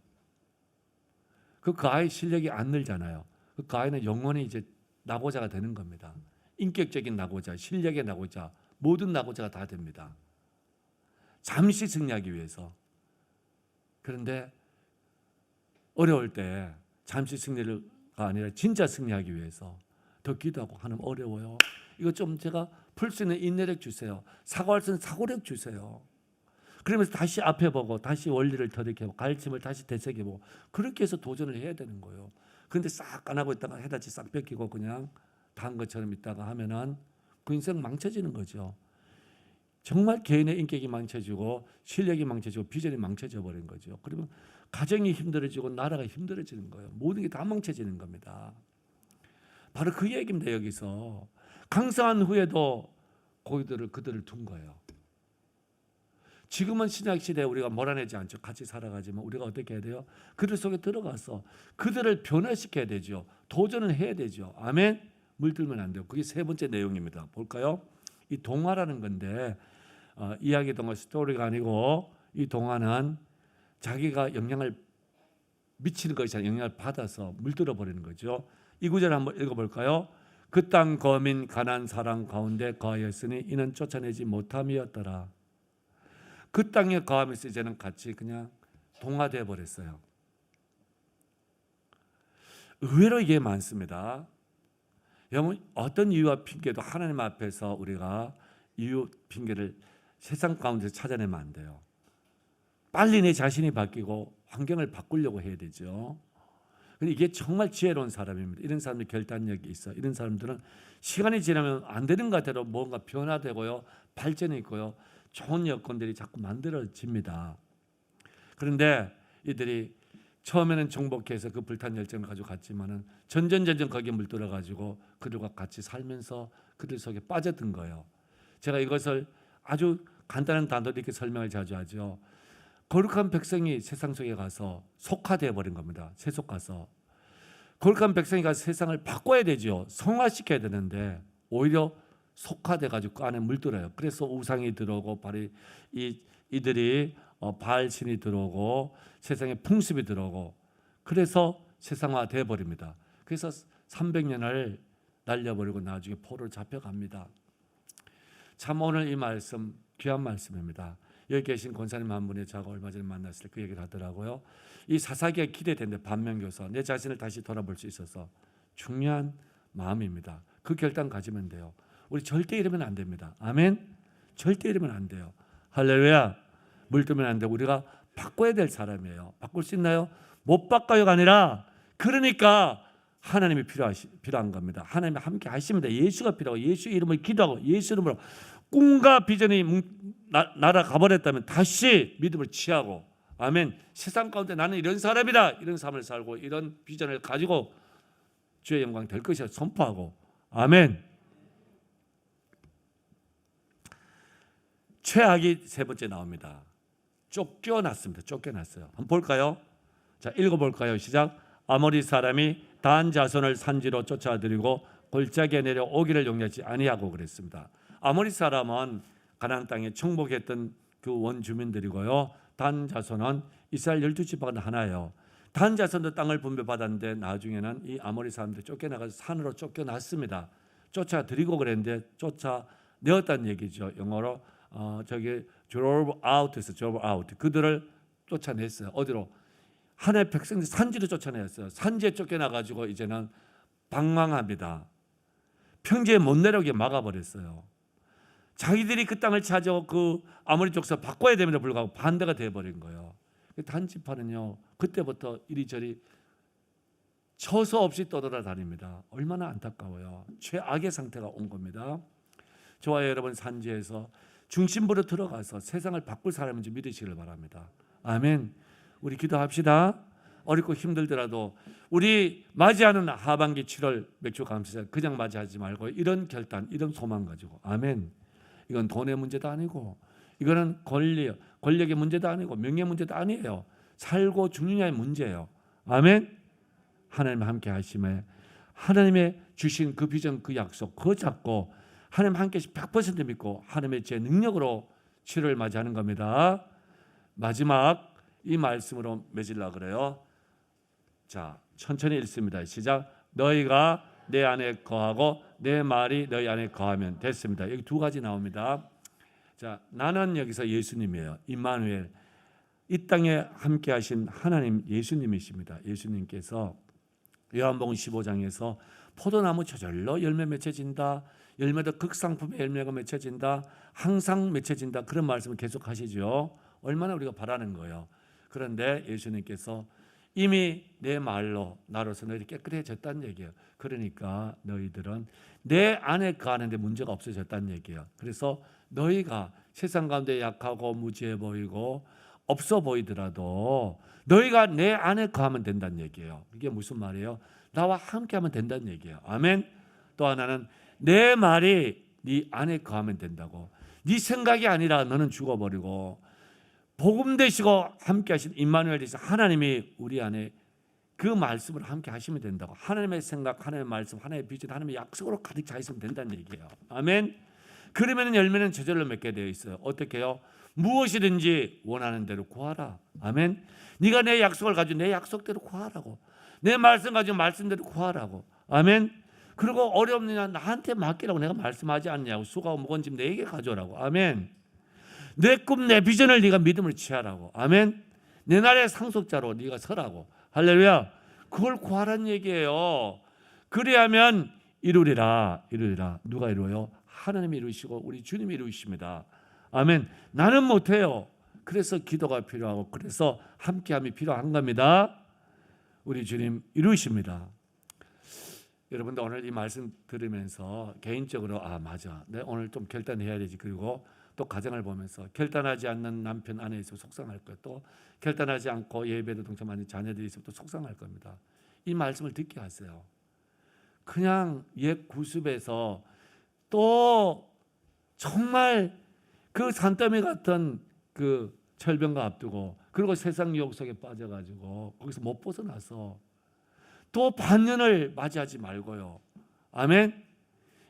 그 아이 실력이 안 늘잖아요. 그 아이는 영원히 이제 낙오자가 되는 겁니다. 인격적인 낙오자, 실력의 낙오자, 모든 낙오자가 다 됩니다. 잠시 승리하기 위해서. 그런데 어려울 때 잠시 승리가 아니라 진짜 승리하기 위해서 더 기도하고 하나님 어려워요. 이거 좀 제가 풀 수 있는 인내력 주세요. 사과할 수 있는 사고력 주세요. 그러면서 다시 앞에 보고 다시 원리를 터득해보고 가르침을 다시 되새겨보고 그렇게 해서 도전을 해야 되는 거예요. 그런데 싹 안 하고 있다가 해다치 싹 뺏기고 그냥 단 것처럼 있다가 하면은 그 인생 망쳐지는 거죠. 정말 개인의 인격이 망쳐지고 실력이 망쳐지고 비전이 망쳐져 버린 거죠. 그러면 가정이 힘들어지고 나라가 힘들어지는 거예요. 모든 게 다 망쳐지는 겁니다. 바로 그 얘기입니다. 여기서 강성한 후에도 그들을 둔 거예요. 지금은 신약 시대에 우리가 몰아내지 않죠. 같이 살아가지만 우리가 어떻게 해야 돼요? 그들 속에 들어가서 그들을 변화시켜야 되죠. 도전을 해야 되죠. 아멘. 물들면 안 돼요. 그게 세 번째 내용입니다. 볼까요? 이 동화라는 건데 이야기 동화 스토리가 아니고 이 동화는 자기가 영향을 미치는 것이 아니라 영향을 받아서 물들어 버리는 거죠. 이 구절 한번 읽어볼까요? 그 땅 거민 가난 사람 가운데 거하였으니 이는 쫓아내지 못함이었더라. 그 땅에 거하면서 이제는 같이 그냥 동화되어 버렸어요. 의외로 이게 많습니다. 여러분 어떤 이유와 핑계도 하나님 앞에서 우리가 이유 핑계를 세상 가운데서 찾아내면 안 돼요. 빨리 내 자신이 바뀌고 환경을 바꾸려고 해야 되죠. 근데 이게 정말 지혜로운 사람입니다. 이런 사람들 결단력이 있어. 이런 사람들은 시간이 지나면 안 되는 것 같아도 뭔가 변화되고요, 발전이 있고요, 좋은 여건들이 자꾸 만들어집니다. 그런데 이들이 처음에는 정복해서 그 불탄 열정을 가지고 갔지만은 점점 거기에 물들어 가지고 그들과 같이 살면서 그들 속에 빠져든 거예요. 제가 이것을 아주 간단한 단어로 이렇게 설명을 자주 하죠. 거룩한 백성이 세상 속에 가서 속화되어 버린 겁니다. 세속가서 거룩한 백성이 가서 세상을 바꿔야 되죠. 성화시켜야 되는데 오히려 속화돼 가지고 그 안에 물들어요. 그래서 우상이 들어오고 바로 이들이 바알신이 들어오고 세상에 풍습이 들어오고 그래서 세상화돼 버립니다. 그래서 300년을 날려버리고 나중에 포로를 잡혀갑니다. 참 오늘 이 말씀 귀한 말씀입니다. 여기 계신 권사님 한 분이 제가 얼마 전에 만났을 때 그 얘기를 하더라고요. 이 사사기가 기대되는데 반면교사 내 자신을 다시 돌아볼 수 있어서 중요한 마음입니다. 그 결단 가지면 돼요. 우리 절대 이러면 안 됩니다. 아멘. 절대 이러면 안 돼요. 할렐루야. 물들면 안 되고 우리가 바꿔야 될 사람이에요. 바꿀 수 있나요? 못 바꿔요가 아니라 그러니까 하나님이 필요한 겁니다. 하나님이 함께 하십니다. 예수가 필요하고 예수 이름을 기도하고 예수 이름으로 꿈과 비전이 날아가 버렸다면 다시 믿음을 취하고 아멘. 세상 가운데 나는 이런 사람이다. 이런 삶을 살고 이런 비전을 가지고 주의 영광 될 것이라 선포하고 아멘. 최악이 세 번째 나옵니다. 쫓겨났습니다. 쫓겨났어요. 한번 볼까요? 자, 읽어볼까요? 시작. 아모리 사람이 단 자손을 산지로 쫓아들이고 골짜기에 내려 오기를 용납하지 아니하고 그랬습니다. 아모리 사람은 가나안 땅에 정복했던 그 원주민들이고요. 단 자손은 이스라엘 12지파가 하나예요. 단 자손도 땅을 분배받았는데 나중에는 이 아모리 사람들이 쫓겨나가서 산으로 쫓겨났습니다. 쫓아들이고 그랬는데 쫓아내었다는 얘기죠. 영어로 저기 drove out에서 drove out. 그들을 쫓아냈어요. 어디로? 하나님의 백성들 산지로 쫓아냈어요. 산지에 쫓겨나가지고 이제는 방황합니다. 평지에 못 내려오게 막아버렸어요. 자기들이 그 땅을 차지하고 그 아모리 족속 바꿔야 됨에도 불구하고 반대가 되어버린 거예요. 단지파는요 그때부터 이리저리 처소 없이 떠돌아다닙니다. 얼마나 안타까워요. 최악의 상태가 온 겁니다. 저와 여러분 산지에서 중심부로 들어가서 세상을 바꿀 사람인지 믿으시길 바랍니다. 아멘. 우리 기도합시다. 어렵고 힘들더라도 우리 맞이하는 하반기 7월 맥주 감사절 그냥 맞이하지 말고 이런 결단, 이런 소망 가지고 아멘. 이건 돈의 문제도 아니고 이거는 권력의 문제도 아니고 명예 문제도 아니에요. 살고 죽느냐의 문제예요. 아멘. 하나님 함께 하심에 하나님의 주신 그 비전, 그 약속 그거 잡고 하나님 함께 100% 믿고 하나님의 제 능력으로 7월을 맞이하는 겁니다. 마지막 이 말씀으로 맺으려고 그래요. 자, 천천히 읽습니다. 시작. 너희가 내 안에 거하고 내 말이 너희 안에 거하면 됐습니다. 여기 두 가지 나옵니다. 자, 나는 여기서 예수님이에요. 임마누엘. 이 땅에 함께 하신 하나님 예수님이십니다. 예수님께서 요한복음 15장에서 포도나무 저절로 열매 맺혀진다. 열매도 극상품의 열매가 맺혀진다. 항상 맺혀진다. 그런 말씀을 계속 하시죠. 얼마나 우리가 바라는 거예요. 그런데 예수님께서 이미 내 말로 나로서 너희들이 깨끗해졌다는 얘기예요. 그러니까 너희들은 내 안에 거하는데 문제가 없어졌다는 얘기예요. 그래서 너희가 세상 가운데 약하고 무지해 보이고 없어 보이더라도 너희가 내 안에 거하면 된다는 얘기예요. 이게 무슨 말이에요? 나와 함께하면 된다는 얘기예요. 아멘. 또 하나는 내 말이 네 안에 거하면 된다고. 네 생각이 아니라 너는 죽어버리고 복음 되시고 함께 하신 임마누엘 되신 하나님이 우리 안에 그 말씀을 함께 하시면 된다고. 하나님의 생각, 하나님의 말씀, 하나님의 비전, 하나님의 약속으로 가득 차 있으면 된다는 얘기예요. 아멘. 그러면 열매는 저절로 맺게 되어 있어요. 어떻게 해요? 무엇이든지 원하는 대로 구하라. 아멘. 네가 내 약속을 가지고 내 약속대로 구하라고. 내 말씀 가지고 말씀대로 구하라고. 아멘. 그리고 어렵느냐 나한테 맡기라고. 내가 말씀하지 않냐고. 수고하고 무거운 짐 내게 가져오라고. 아멘. 내 꿈, 내 비전을 네가 믿음으로 취하라고. 아멘. 내 나라의 상속자로 네가 서라고. 할렐루야. 그걸 구하라는 얘기예요. 그래야면 이루리라. 누가 이루어요? 하나님이 이루시고 우리 주님이 이루십니다. 아멘. 나는 못해요. 그래서 기도가 필요하고 그래서 함께함이 필요한 겁니다. 우리 주님 이루십니다. 여러분들 오늘 이 말씀 들으면서 개인적으로 맞아. 내가 오늘 좀 결단해야 되지. 그리고 또 가정을 보면서 결단하지 않는 남편 아내 있으면 속상할 거예요. 또 결단하지 않고 예배도 동참하는 자녀들이 있으면 또 속상할 겁니다. 이 말씀을 듣게 하세요. 그냥 옛 구습에서 또 정말 그 산더미 같은 그 철병과 앞두고 그리고 세상 유혹 속에 빠져가지고 거기서 못 벗어나서 또 반년을 맞이하지 말고요. 아멘.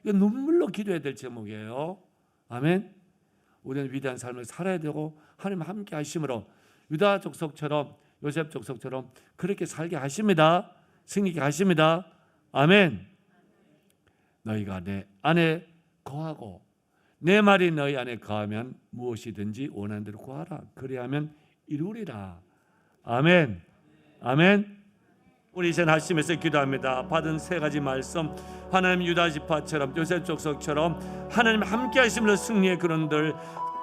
이거 눈물로 기도해야 될 제목이에요. 아멘. 우리는 위대한 삶을 살아야 되고 하나님 함께 하심으로 유다 족속처럼 요셉 족속처럼 그렇게 살게 하십니다. 승리게 하십니다. 아멘. 너희가 내 안에 거하고 내 말이 너희 안에 거하면 무엇이든지 원하는 대로 구하라. 그리하면 이루리라. 아멘. 아멘. 우리 이제 하시면서 기도합니다. 받은 세 가지 말씀 하나님 유다 지파처럼 요셉 족속처럼 하나님 함께 하심으로 승리의 그런들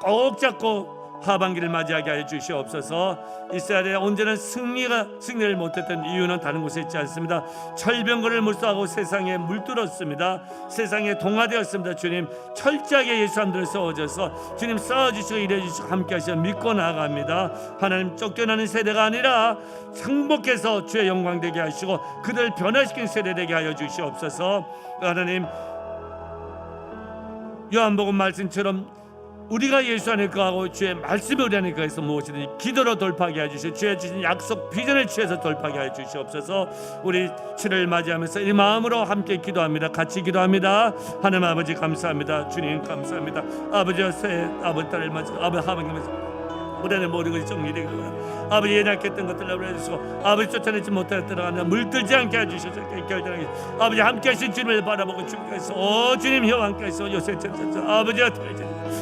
꼭 잡고 하반기를 맞이하게 하여 주시옵소서. 이스라엘의 온전한 승리를 못했던 이유는 다른 곳에 있지 않습니다. 철병거를 물수하고 세상에 물들었습니다. 세상에 동화되었습니다. 주님 철저하게 예수 사람들을 세워줘서 주님 쌓아주시고 일해주시고 함께 하시어 믿고 나아갑니다. 하나님 쫓겨나는 세대가 아니라 행복해서 주의 영광 되게 하시고 그들 변화시킨 세대 되게 하여 주시옵소서. 하나님 요한복음 말씀처럼 우리가 예수 안에 거하고 주의 말씀이 우리 안에 거해서 무엇이든지 기도로 돌파하게 해주시고 주의 주신 약속 비전을 취해서 돌파하게 해주시옵소서. 우리 7월 맞이하면서 이 마음으로 함께 기도합니다. 같이 기도합니다. 하나님 아버지 감사합니다. 주님 감사합니다. 아버지 새 아버지 딸을 맞이 아버지 하반기면서 우리 안에 모든 것이 정리되기 바랍니다. 아버지 연약했던 것들을 해주시고 아버지 쫓아내지 못하였더라 물들지 않게 해주셔서 결단하게 아버지 함께 하신 주님을 바라보고 주님께서 오 주님 혀 함께 하시고 요새 아버지와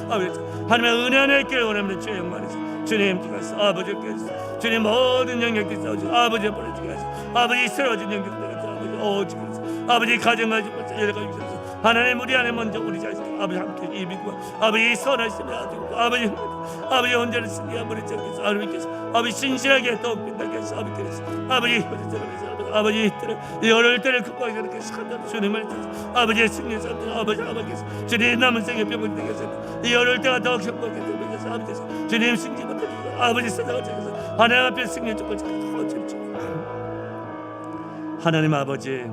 아버지 하나님의 은혜 안에 있기를 원합니다. 주의 영광에서 주님 주께서 아버지께서 주님 모든 영역들 싸우시고 아버지 보내주께서 아버지 새로워진 영역들 아버지 오 주께서 아버지 가정가지 여러가 주셔서 하나님 우리 안에 먼저 우리 자식 아버지 함께 이 믿고 아버지 선하심을 가지고 아버지 혼자를 쓰게 아버지 저께서 아버지께서 아버지 신실하게 또 빛나게 하셔서 아버지 이 어려울 때를 극복하게 이렇게 한다면 주님을 아버지의 승리에서 아버지께서 주님 남은 생의 병을 되게 하셔서 이 어려울 때가 더 행복하게 되게 하셔서 아버지께서 주님 승리 받으시고 아버지 세상을 통해서 하나님 앞에 승리의 조건을 하나님 아버지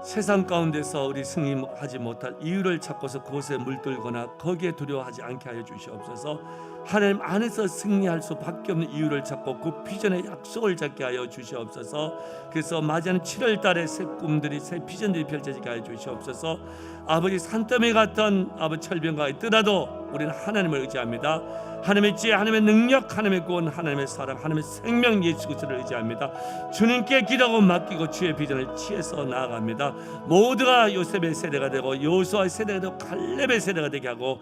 세상 가운데서 우리 승리하지 못할 이유를 찾고서 그곳에 물들거나 거기에 두려워하지 않게 하여 주시옵소서. 하나님 안에서 승리할 수밖에 없는 이유를 찾고 그 비전의 약속을 잡게 하여 주시옵소서. 그래서 맞이하는 7월 달에 새 꿈들이 새 비전들이 펼쳐지게 하여 주시옵소서. 아버지 산더미 같은 아버지 철병가 있더라도 우리는 하나님을 의지합니다. 하나님의 지혜, 하나님의 능력, 하나님의 구원, 하나님의 사랑, 하나님의 생명 예수 그리스도를 의지합니다. 주님께 기도하고 맡기고 주의 비전을 취해서 나아갑니다. 모두가 요셉의 세대가 되고 여호수아의 세대가 되고 갈렙의 세대가 되게 하고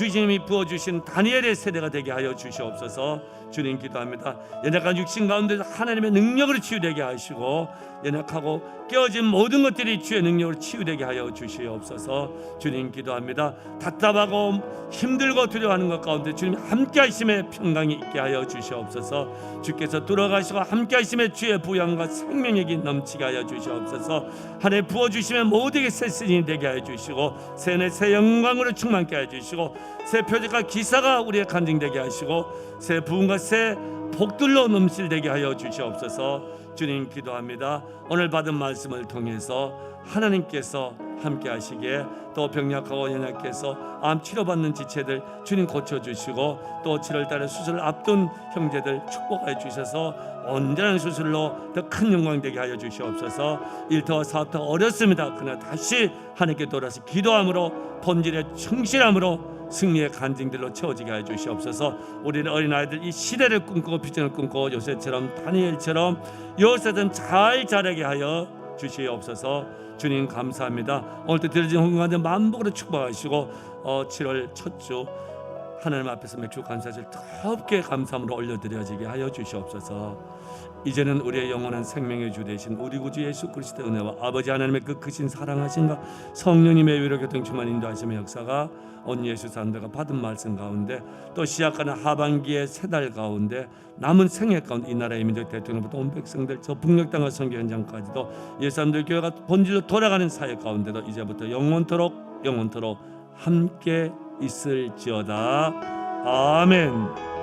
주님이 부어주신 다니엘의 세대가 되게 하여 주시옵소서. 주님 기도합니다. 연약한 육신 가운데서 하나님의 능력으로 치유되게 하시고 연약하고 깨어진 모든 것들이 주의 능력으로 치유되게 하여 주시옵소서. 주님 기도합니다. 답답하고 힘들고 두려워하는 것 가운데 주님 함께 하심의 평강이 있게 하여 주시옵소서. 주께서 들어가시고 함께 하심의 주의 부양과 생명력이 넘치게 하여 주시옵소서. 하나님 부어주시면 모두에게 새 시즌이 되게 하여 주시고 새 영광으로 충만케 하여 주시고 새 표적과 기사가 우리의 간증되게 하시고 새 부흥과 새 복들로 넘실되게 하여 주시옵소서. 주님 기도합니다. 오늘 받은 말씀을 통해서 하나님께서 함께 하시기에 또 병약하고 연약해서 암 치료받는 지체들 주님 고쳐주시고 또 7월달에 수술을 앞둔 형제들 축복하여 주셔서 온전한 수술로 더 큰 영광 되게 하여 주시옵소서. 일터와 사업터 어렵습니다. 그러나 다시 하나님께 돌아서 기도함으로 본질에 충실함으로 승리의 간증들로 채워지게 하여 주시옵소서. 우리는 어린아이들 이 시대를 꿈꾸고 비전을 꿈꾸고 요새처럼 다니엘처럼 요새든 잘 자라게 하여 주시옵소서. 주님 감사합니다. 오늘도 드려진 헌금 가운데 만복으로 축복하시고 7월 첫 주 하나님 앞에서 맥주 감사절 더럽게 감사함으로 올려드려지게 하여 주시옵소서. 이제는 우리의 영원한 생명의 주 되신 우리 구주 예수 그리스도의 은혜와 아버지 하나님의 그 크신 사랑하심과 성령님의 위로 교통 충만 인도하심의 역사가 온 예수 사람들과 받은 말씀 가운데 또 시작하는 하반기의 세 달 가운데 남은 생애 가운데 이 나라의 민족 대통령부터 온 백성들 저 북녘 땅과 선교 현장까지도 예수 사람들 교회가 본질로 돌아가는 사역 가운데도 이제부터 영원토록 함께 있을지어다. 아멘.